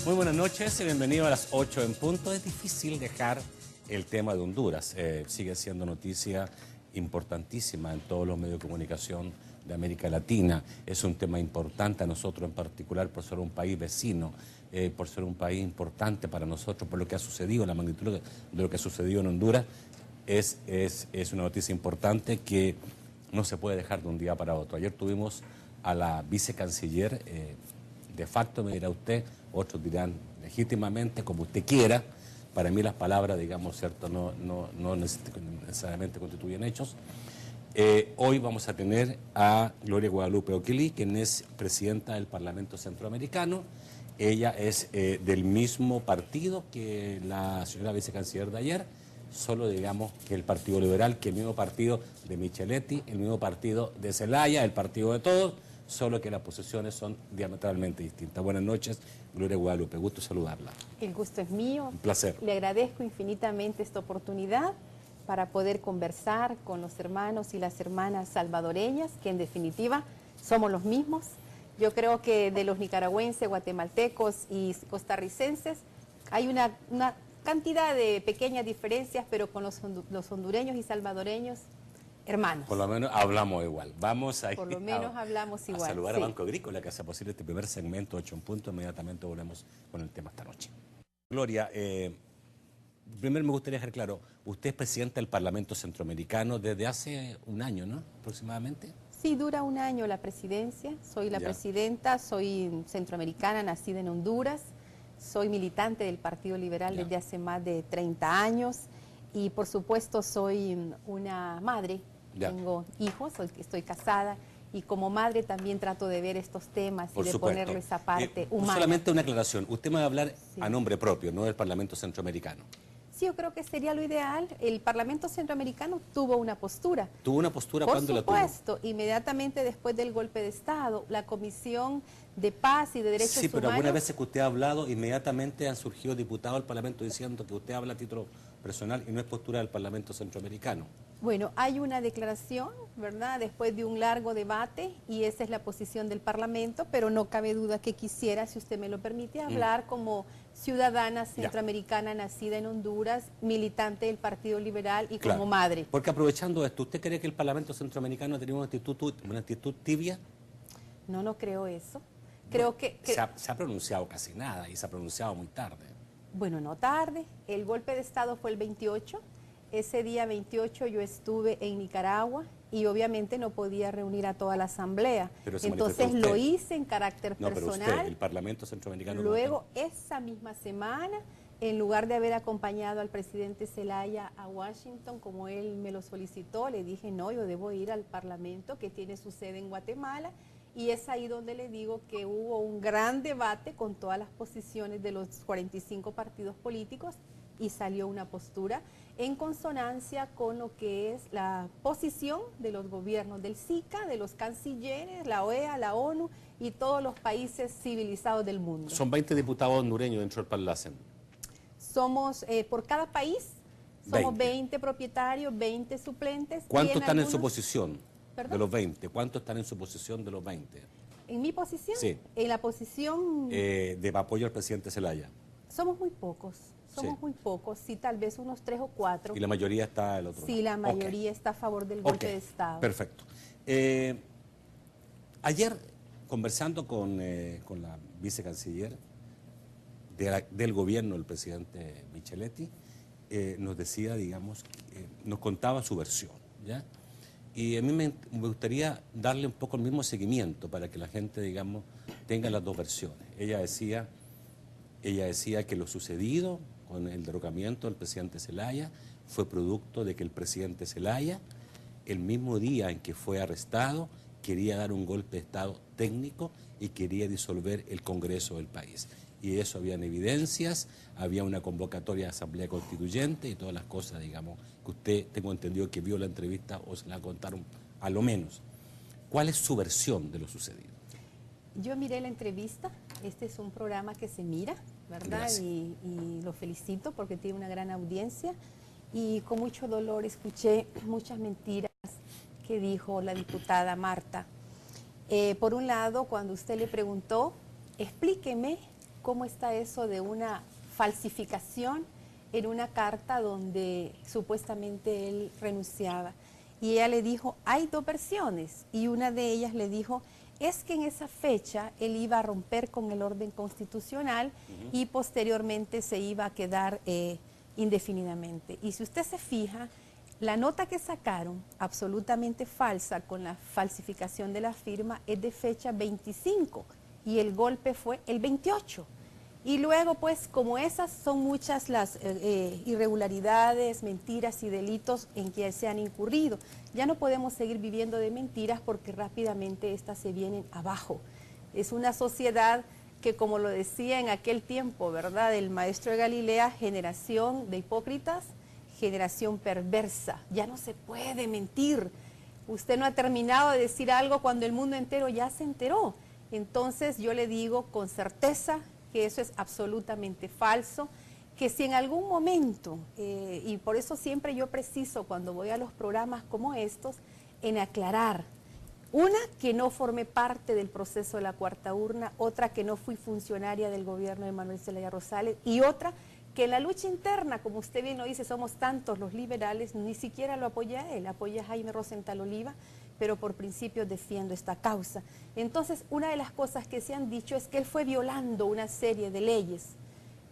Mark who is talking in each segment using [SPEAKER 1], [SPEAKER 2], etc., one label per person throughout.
[SPEAKER 1] Muy buenas noches y bienvenido a las 8 en punto. Es difícil dejar el tema de Honduras. Sigue siendo noticia importantísima en todos los medios de comunicación de América Latina. Es un tema importante a nosotros en particular por ser un país vecino, por ser un país importante para nosotros, por lo que ha sucedido, la magnitud de lo que ha sucedido en Honduras. Es una noticia importante que no se puede dejar de un día para otro. Ayer tuvimos a la vicecanciller, de facto me dirá usted, otros dirán legítimamente, como usted quiera. Para mí las palabras, digamos, cierto, no necesariamente constituyen hechos. Hoy vamos a tener a Gloria Guadalupe Oquilí, quien es presidenta del Parlamento Centroamericano. Ella es del mismo partido que la señora vicecanciller de ayer, solo digamos que el Partido Liberal, que el mismo partido de Micheletti, el mismo partido de Zelaya, el partido de todos, solo que las posiciones son diametralmente distintas. Buenas noches, Gloria Guadalupe, gusto saludarla.
[SPEAKER 2] El gusto es mío.
[SPEAKER 1] Un placer.
[SPEAKER 2] Le agradezco infinitamente esta oportunidad para poder conversar con los hermanos y las hermanas salvadoreñas, que en definitiva somos los mismos. Yo creo que de los nicaragüenses, guatemaltecos y costarricenses hay una cantidad de pequeñas diferencias, pero con los hondureños y salvadoreños, hermanos.
[SPEAKER 1] Por lo menos hablamos igual. Vamos a
[SPEAKER 2] Por lo menos hablamos igual.
[SPEAKER 1] A saludar
[SPEAKER 2] sí.
[SPEAKER 1] a Banco Agrícola, que hace posible este primer segmento 8 en punto. Inmediatamente volvemos con el tema esta noche. Gloria, primero me gustaría dejar claro, usted es presidenta del Parlamento Centroamericano desde hace un año, ¿no? Aproximadamente.
[SPEAKER 2] Sí, dura un año la presidencia. Soy la presidenta, soy centroamericana, nacida en Honduras. Soy militante del Partido Liberal desde hace más de 30 años y por supuesto soy una madre, tengo hijos, estoy casada y como madre también trato de ver estos temas y de ponerle esa parte humana.
[SPEAKER 1] Solamente una aclaración, usted me va a hablar a nombre propio, no del Parlamento Centroamericano.
[SPEAKER 2] Sí, yo creo que sería lo ideal. El Parlamento Centroamericano tuvo una postura.
[SPEAKER 1] ¿Tuvo una postura? ¿Cuándo la tuvo?
[SPEAKER 2] Por supuesto, inmediatamente después del golpe de Estado, la Comisión de Paz y de Derechos Humanos...
[SPEAKER 1] Sí, pero algunas veces que usted ha hablado, inmediatamente han surgido diputados del Parlamento diciendo que usted habla a título personal y no es postura del Parlamento Centroamericano.
[SPEAKER 2] Bueno, hay una declaración, ¿verdad?, después de un largo debate y esa es la posición del Parlamento, pero no cabe duda que quisiera, si usted me lo permite, hablar como ciudadana centroamericana nacida en Honduras, militante del Partido Liberal y como madre.
[SPEAKER 1] Porque aprovechando esto, ¿usted cree que el Parlamento Centroamericano ha tenido una actitud tibia?
[SPEAKER 2] No, no creo eso. Creo que
[SPEAKER 1] se ha pronunciado casi nada y se ha pronunciado muy tarde.
[SPEAKER 2] Bueno, no tarde. El golpe de Estado fue el 28. Ese día 28 yo estuve en Nicaragua y obviamente no podía reunir a toda la asamblea. Entonces lo hice en carácter personal.
[SPEAKER 1] Pero usted, el Parlamento Centroamericano...
[SPEAKER 2] Luego, esa misma semana, en lugar de haber acompañado al presidente Zelaya a Washington, como él me lo solicitó, le dije, no, yo debo ir al Parlamento que tiene su sede en Guatemala. Y es ahí donde le digo que hubo un gran debate con todas las posiciones de los 45 partidos políticos y salió una postura en consonancia con lo que es la posición de los gobiernos del SICA, de los cancilleres, la OEA, la ONU y todos los países civilizados del mundo.
[SPEAKER 1] Son 20 diputados hondureños dentro del Parlacen.
[SPEAKER 2] Somos, por cada país, somos 20 propietarios, 20 suplentes.
[SPEAKER 1] ¿Cuántos están en su posición?
[SPEAKER 2] ¿Perdón?
[SPEAKER 1] De los 20, ¿cuántos están en su posición de los 20?
[SPEAKER 2] ¿En mi posición?
[SPEAKER 1] Sí.
[SPEAKER 2] En la posición...
[SPEAKER 1] de apoyo al presidente Zelaya.
[SPEAKER 2] Somos muy pocos, muy pocos, sí, tal vez unos 3 o 4.
[SPEAKER 1] ¿Y la mayoría está al otro lado?
[SPEAKER 2] Sí, la mayoría está a favor del golpe de Estado.
[SPEAKER 1] Perfecto. Ayer, conversando con la vicecanciller del gobierno, el presidente Micheletti, nos decía, digamos, nos contaba su versión, ¿ya? Y a mí me gustaría darle un poco el mismo seguimiento para que la gente, digamos, tenga las dos versiones. Ella decía que lo sucedido con el derrocamiento del presidente Zelaya fue producto de que el presidente Zelaya, el mismo día en que fue arrestado, quería dar un golpe de Estado técnico y quería disolver el Congreso del país. Y eso habían evidencias, había una convocatoria de Asamblea Constituyente y todas las cosas, digamos, que usted, tengo entendido que vio la entrevista o se la contaron a lo menos. ¿Cuál es su versión de lo sucedido?
[SPEAKER 2] Yo miré la entrevista, este es un programa que se mira, ¿verdad? Y lo felicito porque tiene una gran audiencia y con mucho dolor escuché muchas mentiras que dijo la diputada Marta. Por un lado, cuando usted le preguntó, explíqueme cómo está eso de una falsificación en una carta donde supuestamente él renunciaba. Y ella le dijo, hay dos versiones, y una de ellas le dijo, es que en esa fecha él iba a romper con el orden constitucional y posteriormente se iba a quedar indefinidamente. Y si usted se fija, la nota que sacaron, absolutamente falsa, con la falsificación de la firma, es de fecha 25 y el golpe fue el 28. Y luego, pues, como esas son muchas las irregularidades, mentiras y delitos en que se han incurrido, ya no podemos seguir viviendo de mentiras porque rápidamente estas se vienen abajo. Es una sociedad que, como lo decía en aquel tiempo, ¿verdad?, el maestro de Galilea, generación de hipócritas, generación perversa. Ya no se puede mentir. Usted no ha terminado de decir algo cuando el mundo entero ya se enteró. Entonces yo le digo con certeza que eso es absolutamente falso, que si en algún momento, y por eso siempre yo preciso cuando voy a los programas como estos, en aclarar, una, que no formé parte del proceso de la cuarta urna, otra, que no fui funcionaria del gobierno de Manuel Zelaya Rosales, y otra, que en la lucha interna, como usted bien lo dice, somos tantos los liberales, ni siquiera lo apoya a él, apoya a Jaime Rosenthal Oliva, pero por principio defiendo esta causa. Entonces, una de las cosas que se han dicho es que él fue violando una serie de leyes,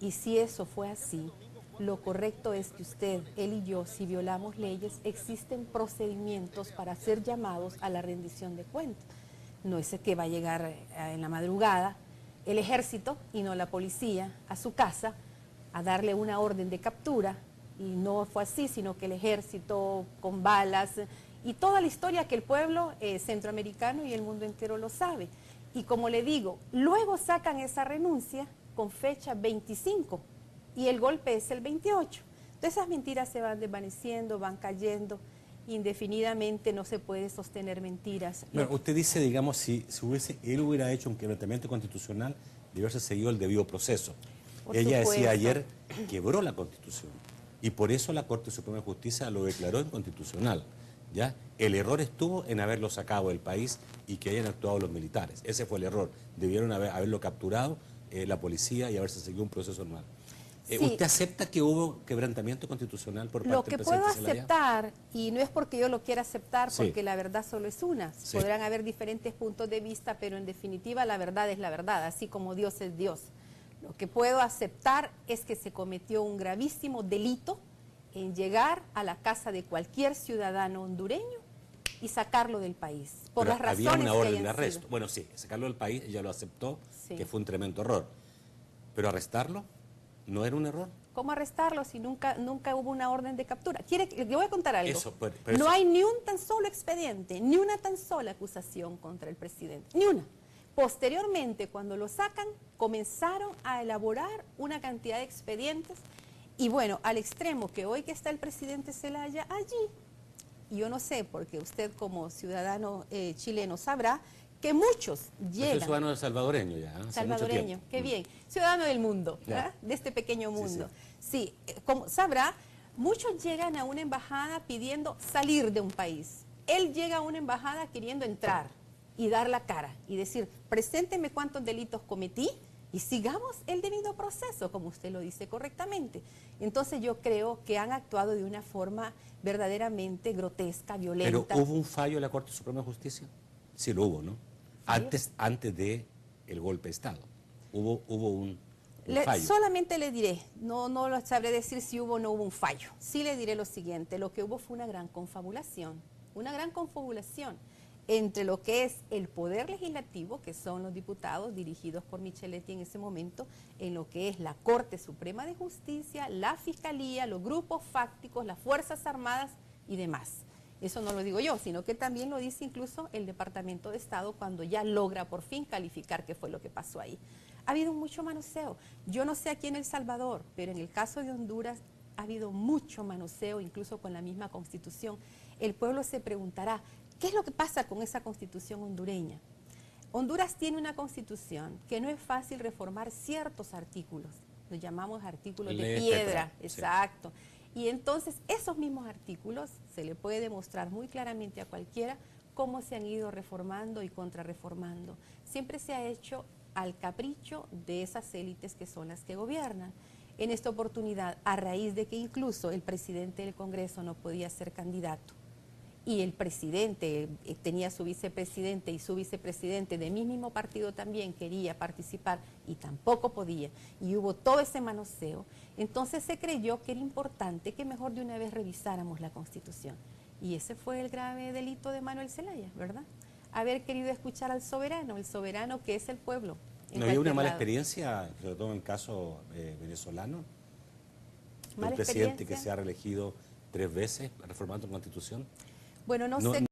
[SPEAKER 2] y si eso fue así, lo correcto es que usted, él y yo, si violamos leyes, existen procedimientos para ser llamados a la rendición de cuentas. No es que va a llegar en la madrugada el ejército y no la policía a su casa a darle una orden de captura, y no fue así, sino que el ejército con balas y toda la historia que el pueblo centroamericano y el mundo entero lo sabe. Y como le digo, luego sacan esa renuncia con fecha 25 y el golpe es el 28. Entonces esas mentiras se van desvaneciendo, van cayendo, indefinidamente no se puede sostener mentiras.
[SPEAKER 1] Bueno, usted dice, digamos, si él hubiera hecho un quebrantamiento constitucional, debe haberse seguido el debido proceso. Ella decía ayer, quebró la Constitución, y por eso la Corte Suprema de Justicia lo declaró inconstitucional. ¿Ya? El error estuvo en haberlo sacado del país y que hayan actuado los militares. Ese fue el error. Debieron haberlo capturado la policía y haberse seguido un proceso normal. Sí. ¿Usted acepta que hubo quebrantamiento constitucional por parte del presidente Zelaya?
[SPEAKER 2] Lo que puedo aceptar, y no es porque yo lo quiera aceptar, porque la verdad solo es una. Sí. Podrán haber diferentes puntos de vista, pero en definitiva la verdad es la verdad, así como Dios es Dios. Lo que puedo aceptar es que se cometió un gravísimo delito en llegar a la casa de cualquier ciudadano hondureño y sacarlo del país, por las razones que hayan sido.
[SPEAKER 1] Había una orden de arresto. Bueno, sí, sacarlo del país, ella lo aceptó, que fue un tremendo error. Pero arrestarlo, ¿no era un error?
[SPEAKER 2] ¿Cómo arrestarlo si nunca hubo una orden de captura? Le voy a contar algo.
[SPEAKER 1] Pero
[SPEAKER 2] no hay ni un tan solo expediente, ni una tan sola acusación contra el presidente, ni una. Posteriormente, cuando lo sacan, comenzaron a elaborar una cantidad de expedientes. Y bueno, al extremo que hoy que está el presidente Zelaya allí, y yo no sé, porque usted como ciudadano chileno sabrá que muchos llegan...
[SPEAKER 1] Soy ciudadano salvadoreño ya, hace
[SPEAKER 2] salvadoreño, qué bien, ciudadano del mundo, de este pequeño mundo. Sí, como sabrá, muchos llegan a una embajada pidiendo salir de un país. Él llega a una embajada queriendo entrar y dar la cara y decir, presénteme cuántos delitos cometí, y sigamos el debido proceso, como usted lo dice correctamente. Entonces yo creo que han actuado de una forma verdaderamente grotesca, violenta.
[SPEAKER 1] ¿Pero hubo un fallo en la Corte Suprema de Justicia? Sí lo hubo, ¿no? Antes de el golpe de Estado. Hubo un fallo.
[SPEAKER 2] Solamente le diré, no lo sabré decir si hubo o no hubo un fallo. Sí le diré lo siguiente, lo que hubo fue una gran confabulación entre lo que es el poder legislativo, que son los diputados dirigidos por Micheletti en ese momento, en lo que es la Corte Suprema de Justicia, la Fiscalía, los grupos fácticos, las Fuerzas Armadas y demás. Eso no lo digo yo, sino que también lo dice incluso el Departamento de Estado cuando ya logra por fin calificar qué fue lo que pasó ahí. Ha habido mucho manoseo. Yo no sé aquí en El Salvador, pero en el caso de Honduras ha habido mucho manoseo, incluso con la misma Constitución. El pueblo se preguntará, ¿qué es lo que pasa con esa Constitución hondureña? Honduras tiene una Constitución que no es fácil reformar ciertos artículos, los llamamos artículos de piedra, exacto. Y entonces esos mismos artículos se le puede demostrar muy claramente a cualquiera cómo se han ido reformando y contrarreformando. Siempre se ha hecho al capricho de esas élites que son las que gobiernan. En esta oportunidad, a raíz de que incluso el presidente del Congreso no podía ser candidato y el presidente tenía su vicepresidente y su vicepresidente de mi mismo partido también quería participar y tampoco podía, y hubo todo ese manoseo, entonces se creyó que era importante que mejor de una vez revisáramos la Constitución. Y ese fue el grave delito de Manuel Zelaya, ¿verdad? Haber querido escuchar al soberano, el soberano que es el pueblo.
[SPEAKER 1] ¿No había una mala experiencia, sobre todo en el caso venezolano? ¿Un presidente que se ha reelegido 3 veces reformando la Constitución?
[SPEAKER 2] Bueno, no sé.